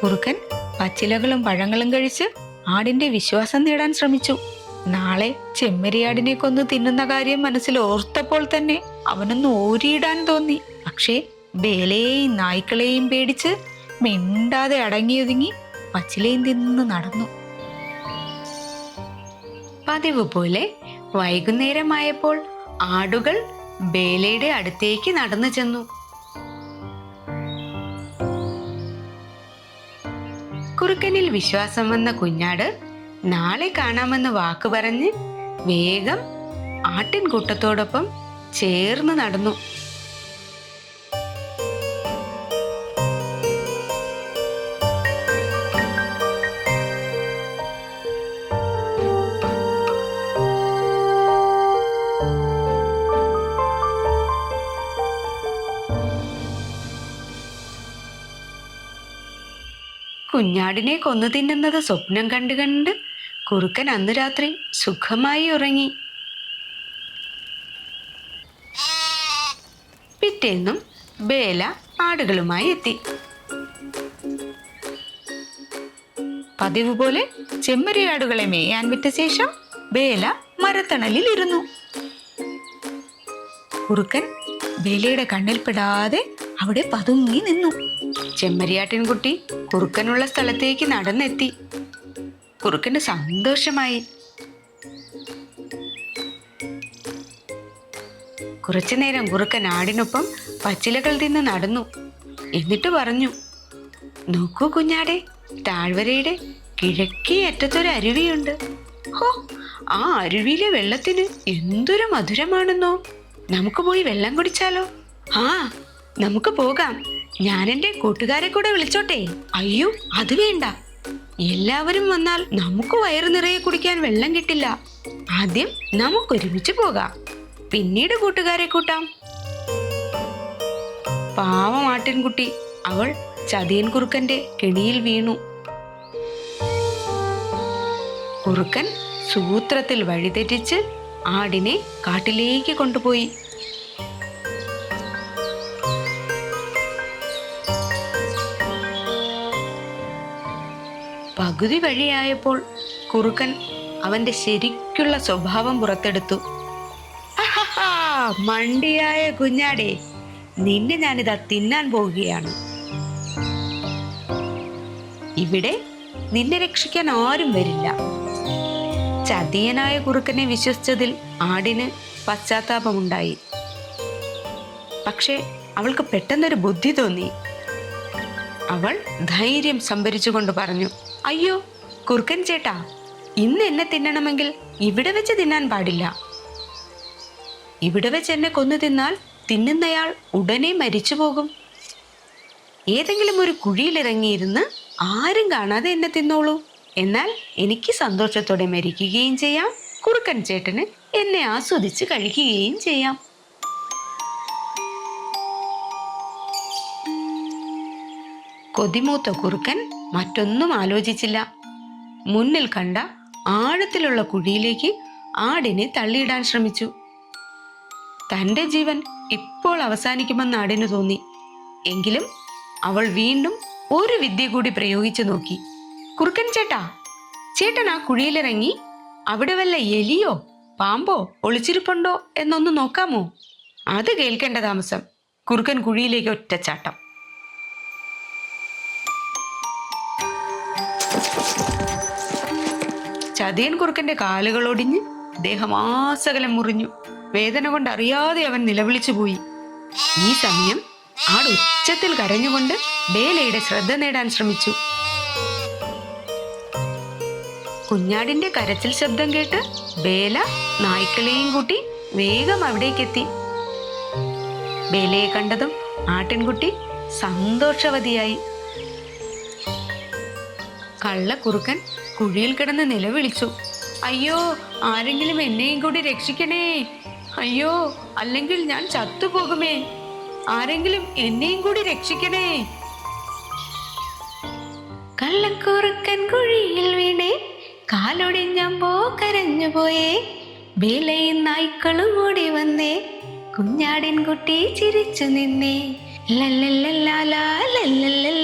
കുറുക്കൻ പച്ചിലകളും പഴങ്ങളും കഴിച്ച് ആടിന്റെ വിശ്വാസം നേടാൻ ശ്രമിച്ചു. നാളെ ചെമ്മരിയാടിനെ കൊന്നു തിന്നുന്ന കാര്യം മനസ്സിൽ ഓർത്തപ്പോൾ തന്നെ അവനൊന്ന് ഓരിയിടാൻ തോന്നി. പക്ഷേ ബേലയെയും നായ്ക്കളെയും പേടിച്ച് മിണ്ടാതെ അടങ്ങിയൊതുങ്ങി പച്ചിലയും തിന്നു നടന്നു. പതിവ് പോലെ വൈകുന്നേരമായപ്പോൾ ആടുകൾ ബേലയുടെ അടുത്തേക്ക് നടന്നു ചെന്നു. കുറുക്കനിൽ വിശ്വാസം വന്ന കുഞ്ഞാട് നാളെ കാണാമെന്ന് വാക്ക് പറഞ്ഞ് വേഗം ആട്ടിൻകൂട്ടത്തോടൊപ്പം ചേർന്ന് നടന്നു. കുഞ്ഞാടിനെ കൊന്നു തിന്നുന്നത് സ്വപ്നം കണ്ട് കണ്ട് കുറുക്കൻ അന്ന് രാത്രി സുഖമായി ഉറങ്ങി. പിറ്റേന്നും ബേല ആടുകളുമായി എത്തി. പതിവ് പോലെ ചെമ്മരിയാടുകളെ മേയാൻ വിട്ട ശേഷം ബേല മരത്തണലിൽ ഇരുന്നു. കുറുക്കൻ ബേലയുടെ കണ്ണിൽപ്പെടാതെ അവിടെ പതുങ്ങി നിന്നു. ചെമ്മരിയാട്ടിൻകുട്ടി കുറുക്കനുള്ള സ്ഥലത്തേക്ക് നടന്നെത്തി. കുറുക്കന് സന്തോഷമായി. കുറച്ചു നേരം കുറുക്കൻ ആടിനൊപ്പം പച്ചിലകൾ തിന്ന് നടന്നു. എന്നിട്ട് പറഞ്ഞു, നോക്കൂ കുഞ്ഞാടെ, താഴ്വരയുടെ കിഴക്കേ അറ്റത്തൊരു അരുവിയുണ്ട്. ഹോ, ആ അരുവിയിലെ വെള്ളത്തിന് എന്തൊരു മധുരമാണെന്നോ. നമുക്ക് പോയി വെള്ളം കുടിച്ചാലോ? ആ, നമുക്ക് പോകാം. ഞാൻ എൻ്റെ കൂട്ടുകാരെ കൂടെ വിളിച്ചോട്ടെ? അയ്യോ, അത് വേണ്ട. എല്ലാവരും വന്നാൽ നമുക്ക് വയറു നിറയെ കുടിക്കാൻ വെള്ളം കിട്ടില്ല. ആദ്യം നമുക്കൊരുമിച്ച് പോകാം, പിന്നീട് കൂട്ടുകാരെ കൂട്ടാം. പാവം ആട്ടിൻകുട്ടി, അവൾ ചതിയൻ കുറുക്കന്റെ കെണിയിൽ വീണു. കുറുക്കൻ സൂത്രത്തിൽ വഴിതെറ്റിച്ച് ആടിനെ കാട്ടിലേക്ക് കൊണ്ടുപോയി. പകുതി വഴിയായപ്പോൾ കുറുക്കൻ അവന്റെ ശരിക്കുള്ള സ്വഭാവം പുറത്തെടുത്തു. മണ്ടിയായ കുഞ്ഞാടേ, നിന്നെ ഞാനിതാ തിന്നാൻ പോവുകയാണ്. ഇവിടെ നിന്നെ രക്ഷിക്കാൻ ആരും വരില്ല. ചതിയനായ കുറുക്കനെ വിശ്വസിച്ചതിൽ ആടിന് പശ്ചാത്താപമുണ്ടായി. പക്ഷേ അവൾക്ക് പെട്ടെന്നൊരു ബുദ്ധി തോന്നി. അവൾ ധൈര്യം സംഭരിച്ചുകൊണ്ട് പറഞ്ഞു, അയ്യോ കുറുക്കൻ ചേട്ടാ, ഇന്ന് എന്നെ തിന്നണമെങ്കിൽ ഇവിടെ വെച്ച് തിന്നാൻ പാടില്ല. ഇവിടെ വെച്ച് എന്നെ കൊന്നു തിന്നാൽ തിന്നുന്നയാൾ ഉടനെ മരിച്ചു പോകും. ഏതെങ്കിലും ഒരു കുഴിയിലിറങ്ങിയിരുന്ന് ആരും കാണാതെ എന്നെ തിന്നോളൂ. എന്നാൽ എനിക്ക് സന്തോഷത്തോടെ മരിക്കുകയും ചെയ്യാം, കുറുക്കൻ ചേട്ടന് എന്നെ ആസ്വദിച്ച് കഴിക്കുകയും ചെയ്യാം. കൊതിമൂത്ത കുറുക്കൻ മറ്റൊന്നും ആലോചിച്ചില്ല. മുന്നിൽ കണ്ട ആഴത്തിലുള്ള കുഴിയിലേക്ക് ആടിനെ തള്ളിയിടാൻ ശ്രമിച്ചു. തൻ്റെ ജീവൻ ഇപ്പോൾ അവസാനിക്കുമെന്ന് ആടിന് തോന്നി. എങ്കിലും അവൾ വീണ്ടും ഒരു വിദ്യ കൂടി പ്രയോഗിച്ചു നോക്കി. കുറുക്കൻ ചേട്ടാ, ചേട്ടൻ ആ കുഴിയിലിറങ്ങി അവിടെ വല്ല എലിയോ പാമ്പോ ഒളിച്ചിരിപ്പുണ്ടോ എന്നൊന്ന് നോക്കാമോ? അത് കേൾക്കേണ്ട താമസം. കുറുക്കൻ കുഴിയിലേക്ക് ഒറ്റച്ചാട്ടം. ചതിയൻ കുറുക്കന്റെ കാലുകളൊടിഞ്ഞ് ദേഹമാസകലം മുറിഞ്ഞു. വേദന കൊണ്ട് അറിയാതെ അവൻ നിലവിളിച്ചു പോയി. ഈ സമയം ആട് ഉച്ചത്തിൽ കരഞ്ഞുകൊണ്ട് ബേലയുടെ ശ്രദ്ധ നേടാൻ ശ്രമിച്ചു. കുഞ്ഞാടിന്റെ കരച്ചിൽ ശബ്ദം കേട്ട് ബേല നായ്ക്കളെയും കൂട്ടി വേഗം അവിടേക്കെത്തി. ബേലയെ കണ്ടതും ആട്ടിൻകുട്ടി സന്തോഷവതിയായി. കള്ളക്കുറുക്കൻ കുഴിയിൽ കിടന്ന് നിലവിളിച്ചു, അയ്യോ, ആരെങ്കിലും എന്നെയും കൂടി രക്ഷിക്കണേ. അയ്യോ, അല്ലെങ്കിൽ ഞാൻ ചത്തുപോകുമേ. ആരെങ്കിലും എന്നെയും കൂടി രക്ഷിക്കണേ. കള്ളക്കുറുക്കൻ കുഴിയിൽ വീണേ, കാലൊടിഞ്ഞമ്പോ കരഞ്ഞു പോയേ. ബേലയും നായ്ക്കളും ഓടി വന്നേ, കുഞ്ഞാടിൻ കുട്ടി ചിരിച്ചു നിന്നേ. ലല്ലല്ലല്ലാ ലല്ലല്ലല്ലാ